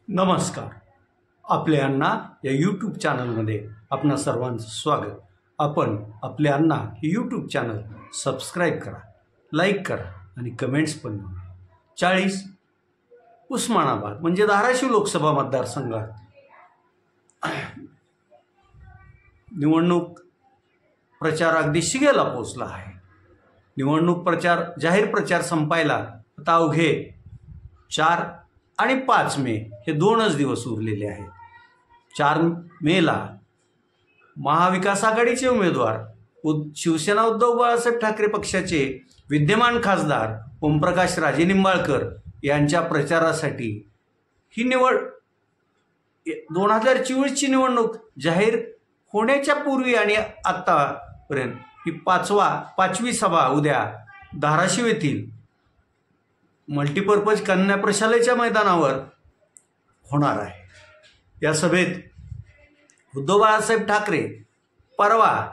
नमस्कार. आपल्या अण्णा या यूट्यूब चॅनलमध्ये आपणा सर्वांचं स्वागत. आपण आपले अण्णा हे यूट्यूब चॅनल सबस्क्राईब करा, लाईक करा आणि कमेंट्स पण नोंदवा. 40 उस्मानाबाद म्हणजे धाराशिव लोकसभा मतदारसंघात निवडणूक प्रचार अगदी शिगेला पोहोचला आहे. निवडणूक प्रचार जाहीर प्रचार संपायला आता अवघे 4 आणि 5 मे हे 2च दिवस उरलेले आहेत. 4 मेला महाविकास आघाडीचे उमेदवार शिवसेना उद्धव बाळासाहेब ठाकरे पक्षाचे विद्यमान खासदार ओमप्रकाश राजेनिंबाळकर यांच्या प्रचारासाठी ही निवड 2024ची निवडणूक जाहीर होण्याच्या पूर्वी आणि आत्तापर्यंत ही 5वी सभा उद्या धाराशिव येथील मल्टीपर्पज कन्या प्रशालेच्या मैदानावर होणार आहे. या सभेत उद्धव बाळासाहेब ठाकरे परवा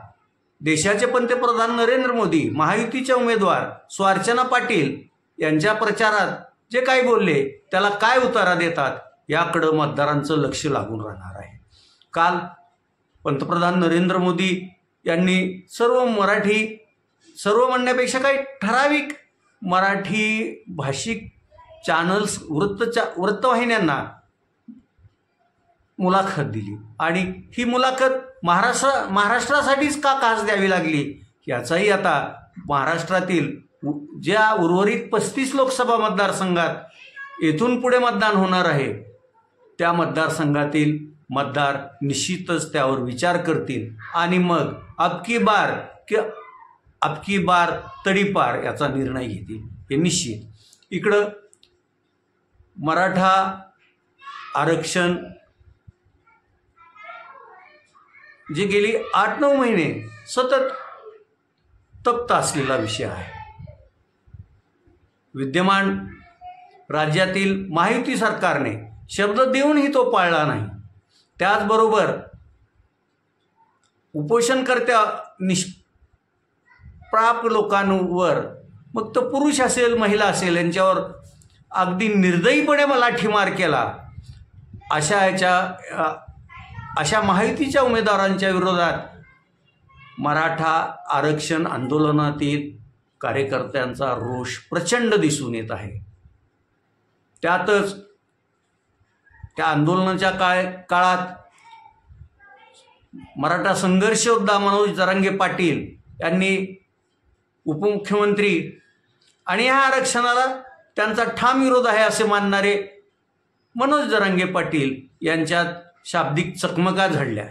देशाचे पंतप्रधान नरेंद्र मोदी, महायुतीच्या उमेदवार अर्चना पाटील यांच्या प्रचारात जे काही बोलले त्याला काय उतारा देतात याकडे मतदारांचं लक्ष लागून राहणार आहे. काल पंतप्रधान नरेंद्र मोदी यांनी सर्व म्हणण्यापेक्षा काही ठराविक मराठी भाषिक चॅनल्स वृत्तवाहिन्यांना मुलाखत दिली आणि ही मुलाखत महाराष्ट्रासाठीच का खास द्यावी लागली याचाही आता महाराष्ट्रातील ज्या उर्वरित 35 लोकसभा मतदारसंघात येथून पुढे मतदान होणार आहे त्या मतदारसंघातील मतदार निश्चितच त्यावर विचार करतील आणि मग अबकी बार तडीपार याचा निर्णय घेतील हे निश्चित. इकडं मराठा आरक्षण जे गेली 8-9 महिने सतत तप्त असलेला विषय आहे. विद्यमान राज्यातील महायुती सरकारने शब्द देऊनही तो पाळला नाही. त्याचबरोबर उपोषणकर्त्या प्राप लोकांवर मग तो पुरुष असेल महिला असेल यांच्यावर अगदी निर्दयीपणे लाठीमार केला. अशा महायुतीच्या उमेदवारांच्या विरोधात मराठा आरक्षण आंदोलनातील कार्यकर्त्यांचा रोष प्रचंड दिसून येत आहे. त्यातच त्या आंदोलनाच्या काळात मराठा संघर्ष योद्धा मनोज जरांगे पाटील यांनी उपमुख्यमंत्री आणि या आरक्षणाला त्यांचा ठाम विरोध आहे असे मानणारे मनोज जरांगे पाटील यांच्यात शाब्दिक चकमका झडल्या.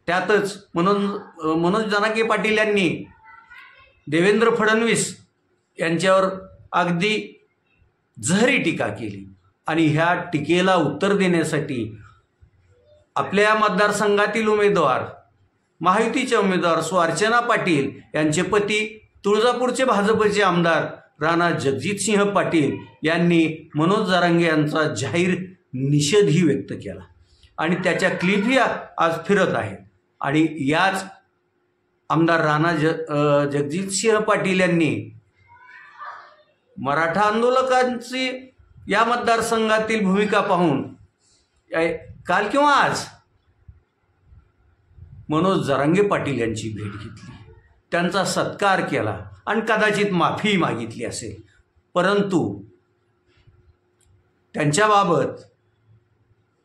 त्यातच मनोज जरांगे पाटील यांनी देवेंद्र फडणवीस यांच्यावर अगदी जहरी टीका केली आणि ह्या टीकेला उत्तर देण्यासाठी आपल्या मतदारसंघातील उमेदवार महायुतीचे उमेदवार अर्चना पाटील यांचे पती तुळजापूरचे भाजपचे आमदार राणा जगजितसिंह पाटील यांनी मनोज जरांगे यांचा जाहीर निषेधही व्यक्त केला आणि त्याच्या क्लिपही आज फिरत आहेत. आणि याच आमदार राणा जगजितसिंह पाटील यांनी मराठा आंदोलकांची या मतदारसंघातील भूमिका पाहून काल किंवा आज मनोज जरांगे पाटील यांची भेट घेतली, त्यांचा सत्कार केला आणि कदाचित माफी मागितली असेल. परंतु त्यांच्याबाबत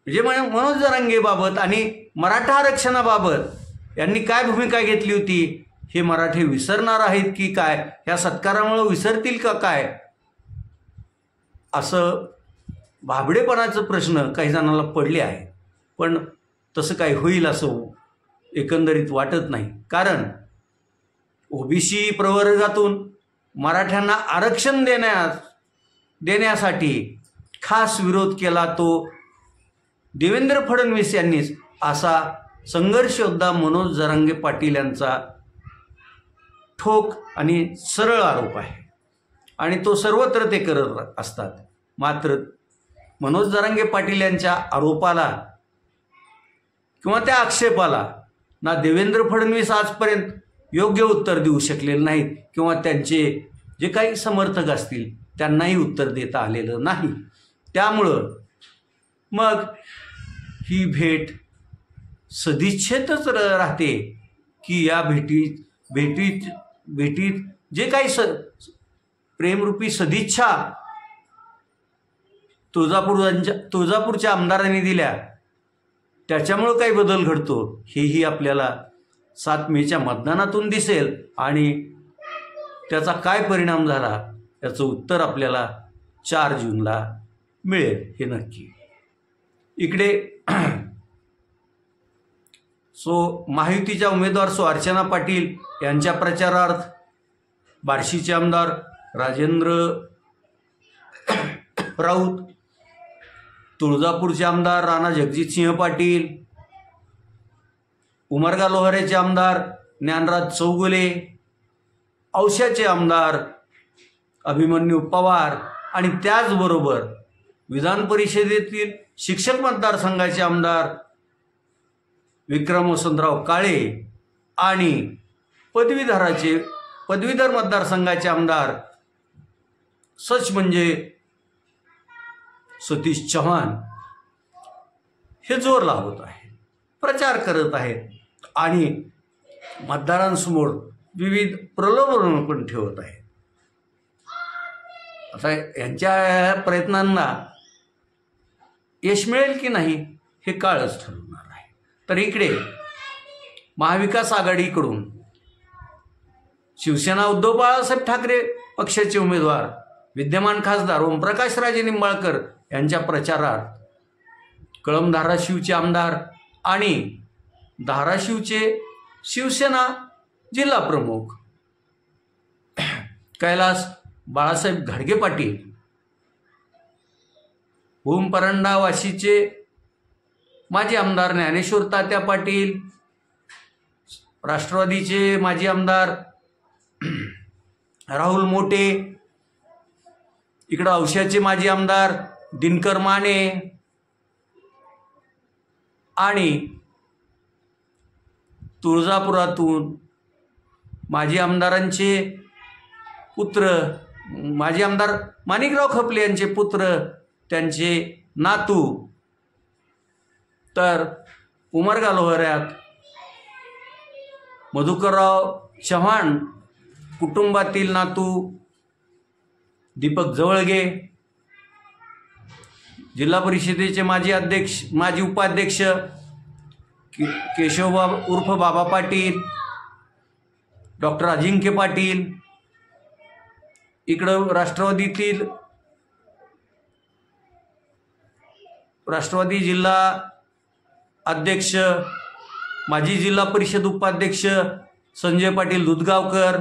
म्हणजे मनोज जरांगेबाबत आणि मराठा आरक्षणाबाबत यांनी काय भूमिका घेतली होती हे मराठी विसरणार आहेत की काय, ह्या सत्कारामुळे विसरतील का काय, असं भाबडेपणाचं प्रश्न काही जणांना पडले आहे. पण तसं काही होईल असं एकंदरीत वाटत नाही. कारण ओबीसी प्रवर्गातून मराठ्यांना आरक्षण देण्यासाठी खास विरोध केला तो देवेंद्र फडणवीस यांनीच, असा संघर्ष योद्धा मनोज जरांगे पाटील यांचा ठोक आणि सरळ आरोप आहे आणि तो सर्वत्र ते करत असतात. मात्र मनोज जरांगे पाटील यांच्या आरोपाला किंवा त्या आक्षेपाला ना देवेंद्र फडणवीस आजपर्यंत योग्य उत्तर देऊ शकलेले नाहीत किंवा त्यांचे जे काही समर्थक असतील त्यांनाही उत्तर देता आलेलं नाही. त्यामुळं मग ही भेट सदिच्छेतच राहते की या भेटीत जे काही प्रेमरूपी सदिच्छा तुळजापूरच्या आमदारांनी दिल्या त्याच्यामुळं काही बदल घडतो हेही आपल्याला 7 मेच्या मतदानातून दिसेल आणि त्याचा काय परिणाम झाला याचं उत्तर आपल्याला 4 जूनला मिळेल हे नक्की. इकडे महायुतीच्या उमेदवार अर्चना पाटील यांच्या प्रचारार्थ बार्शीचे आमदार राजेंद्र राऊत, तुळजापूरचे आमदार राणा जगजितसिंह पाटील, उमरगा लोहारेचे आमदार ज्ञानराज चौगुले, औशाचे आमदार अभिमन्यू पवार आणि त्याचबरोबर विधान परिषदेतील शिक्षक मतदारसंघाचे आमदार विक्रम वसंतराव काळे आणि पदवीधर मतदारसंघाचे आमदार सच म्हणजे सतीश चव्हाण हे जोर लावत आहेत, प्रचार करत आहेत आणि मतदारांसमोर विविध प्रलोभन पण ठेवत आहेत. आता यांच्या प्रयत्नांना यश मिळेल की नाही हे काळच ठरवणार आहे. तर इकडे महाविकास आघाडीकडून शिवसेना उद्धव बाळासाहेब ठाकरे पक्षाचे उमेदवार विद्यमान खासदार ओमप्रकाशराजे निंबाळकर यांच्या प्रचारार्थ कळंब धाराशिवचे आमदार आणि धाराशिवचे शिवसेना जिल्हा प्रमुख कैलास बाळासाहेब घाडगे पाटील, भूम परंडा वाशीचे माजी आमदार ज्ञानेश्वर तात्या पाटील, राष्ट्रवादीचे माजी आमदार राहुल मोटे, इकडं औशाचे माजी आमदार दिनकर माने आणि तुळजापुरातून माजी आमदारांचे पुत्र माजी आमदार माणिकराव खपले यांचे पुत्र, त्यांचे नातू, तर उमरगा लोहाऱ्यात मधुकरराव चव्हाण कुटुंबातील नातू दीपक जवळगे, जिल्हा परिषदेचे माजी उपाध्यक्ष केशवबाबा उर्फ बाबा पाटील, डॉक्टर अजिंक्य पाटील, इकडं राष्ट्रवादी जिल्हा अध्यक्ष माजी जिल्हा परिषद उपाध्यक्ष संजय पाटील दुधगावकर,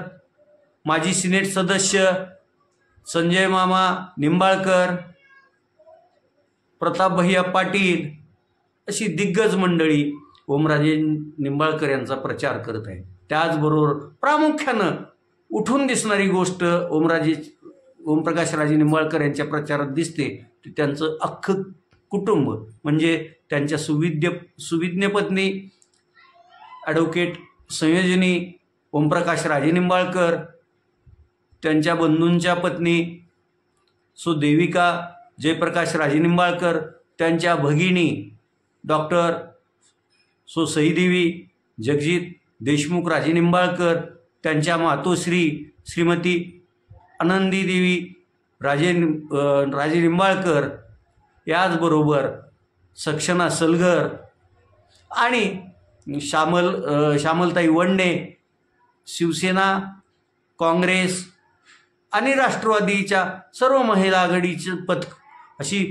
माजी सिनेट सदस्य संजय मामा निंबाळकर, प्रताप भैया पाटील अशी दिग्गज मंडळी ओमराजे निंबाळकर यांचा प्रचार करत आहे. त्याचबरोबर प्रामुख्यानं उठून दिसणारी गोष्ट ओमप्रकाशराजे निंबाळकर यांच्या प्रचारात दिसते ती त्यांचं अख्खं कुटुंब म्हणजे त्यांच्या सुविज्ञ पत्नी ॲडव्होकेट संयोजिनी ओमप्रकाशराजे निंबाळकर, त्यांच्या बंधूंच्या पत्नी देविका जयप्रकाश राजे निंबाळकर, त्यांच्या भगिनी डॉक्टर सईदेवी जगजित देशमुख राजे निंबाळकर, त्यांच्या मातोश्री श्रीमती आनंदी देवी राजे निंबाळकर, याचबरोबर सक्षना सलगर आणि श्यामलताई वंडे, शिवसेना, काँग्रेस आणि राष्ट्रवादीच्या सर्व महिला आघाडीचे पथक अशी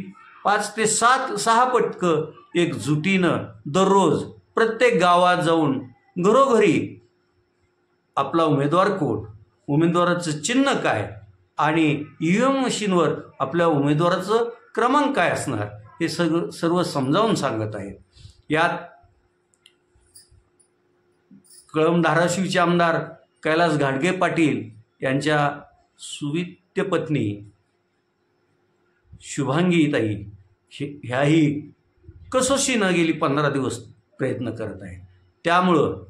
5 ते 6 पथकं एकजुटीनं दररोज प्रत्येक गावात जाऊन घरोघरी आपला उमेदवार कोण, उमेदवाराचं चिन्ह काय आणि EVM मशीनवर आपल्या उमेदवाराचं क्रमांक काय असणार हे सर्व समजावून सांगत आहेत. यात कळंब धाराशिवचे आमदार कैलास घाडगे पाटील यांच्या सुविद्य पत्नी शुभांगीताई ह्याही कसोशीनं गेली 15 दिवस प्रयत्न करत आहेत. त्यामुळं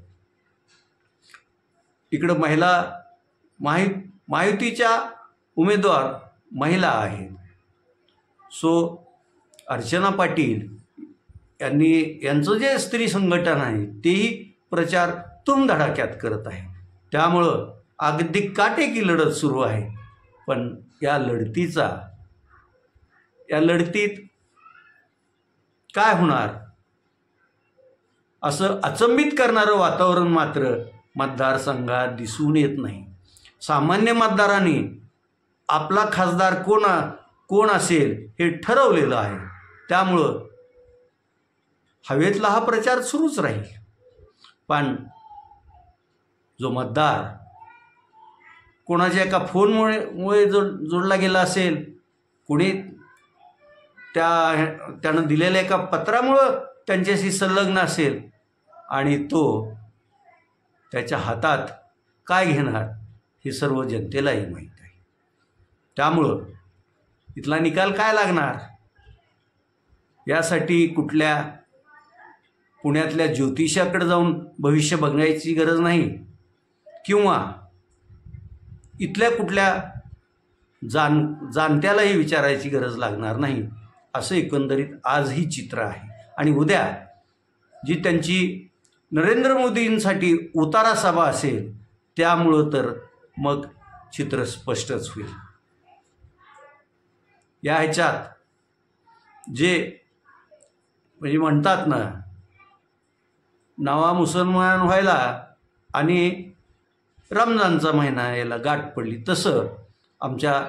इकडं महायुतीच्या उमेदवार महिला आहेत. सो अर्चना पाटील यांचं जे स्त्री संघटन आहे तेही प्रचार धडाक्यात करत आहे. त्यामुळं अगदी काटेकी लढत सुरू आहे. पण या लढतीत काय होणार असं अचंबित करणारं वातावरण मात्र मतदारसंघात दिसून येत नाही. सामान्य मतदारांनी आपला खासदार कोण असेल हे ठरवलेलं आहे. त्यामुळं हवेतला हा प्रचार सुरूच राहील. पण जो मतदार कोणाच्या एका फोनमुळे जोडला गेला असेल, कुणी त्यानं दिलेल्या एका पत्रामुळं त्यांच्याशी संलग्न असेल आणि तो त्याच्या हातात काय घेणार हे सर्व जनतेलाही माहीत आहे. त्यामुळं इथला निकाल काय लागणार यासाठी कुठल्या पुण्यातल्या ज्योतिषाकडे जाऊन भविष्य बघण्याची गरज नाही किंवा इथल्या कुठल्या जाणत्यालाही विचारायची गरज लागणार नाही. असं एकंदरीत आजही चित्र आहे. आणि उद्या जी त्यांची नरेंद्र मोदींसाठी उतारा सभा असेल त्यामुळं तर मग चित्र स्पष्टच होईल. या ह्याच्यात जे म्हणजे म्हणतात ना, नवा मुसलमान व्हायला आणि रमजानचा महिना याला गाठ पडली, तसं आमच्या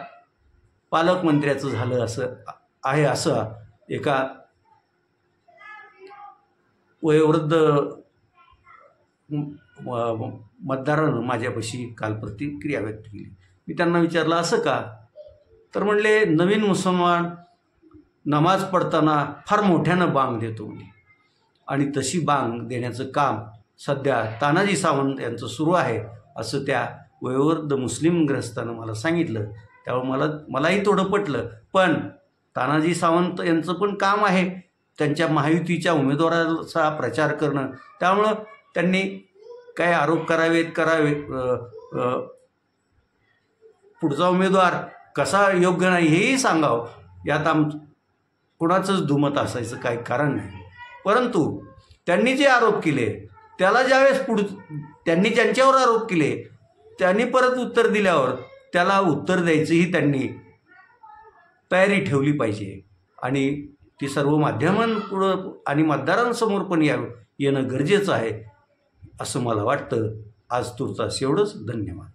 पालकमंत्र्याचं झालं असं एका वयोवृद्ध मतदारानं माझ्यापाशी काल प्रतिक्रिया व्यक्त केली. मी त्यांना विचारलं असं का, तर म्हणले नवीन मुसलमान नमाज पडताना फार मोठ्यानं बांग देतो म्हणजे, आणि तशी बांग देण्याचं काम सध्या तानाजी सावंत यांचं सुरू आहे असं त्या वयोवृद्ध मुस्लिम ग्रस्तानं मला सांगितलं. त्यामुळे मलाही थोडं पटलं. पण तानाजी सावंत यांचं पण काम आहे त्यांच्या महायुतीच्या उमेदवाराचा प्रचार करणं. त्यामुळं त्यांनी काय आरोप करावे पुढचा उमेदवार कसा योग्य नाही हेही सांगावं, यात कुणाचंच दुमत असायचं काही कारण नाही. परंतु त्यांनी जे आरोप केले त्याला ज्यावेळेस त्यांनी ज्यांच्यावर आरोप केले त्यांनी परत उत्तर दिल्यावर त्याला उत्तर द्यायचीही त्यांनी तयारी ठेवली पाहिजे. आणि ती सर्व माध्यमांपुढं आणि मतदारांसमोर पण येणं गरजेचं आहे असं मला वाटतं. आज तुर्तास एवढंच. धन्यवाद.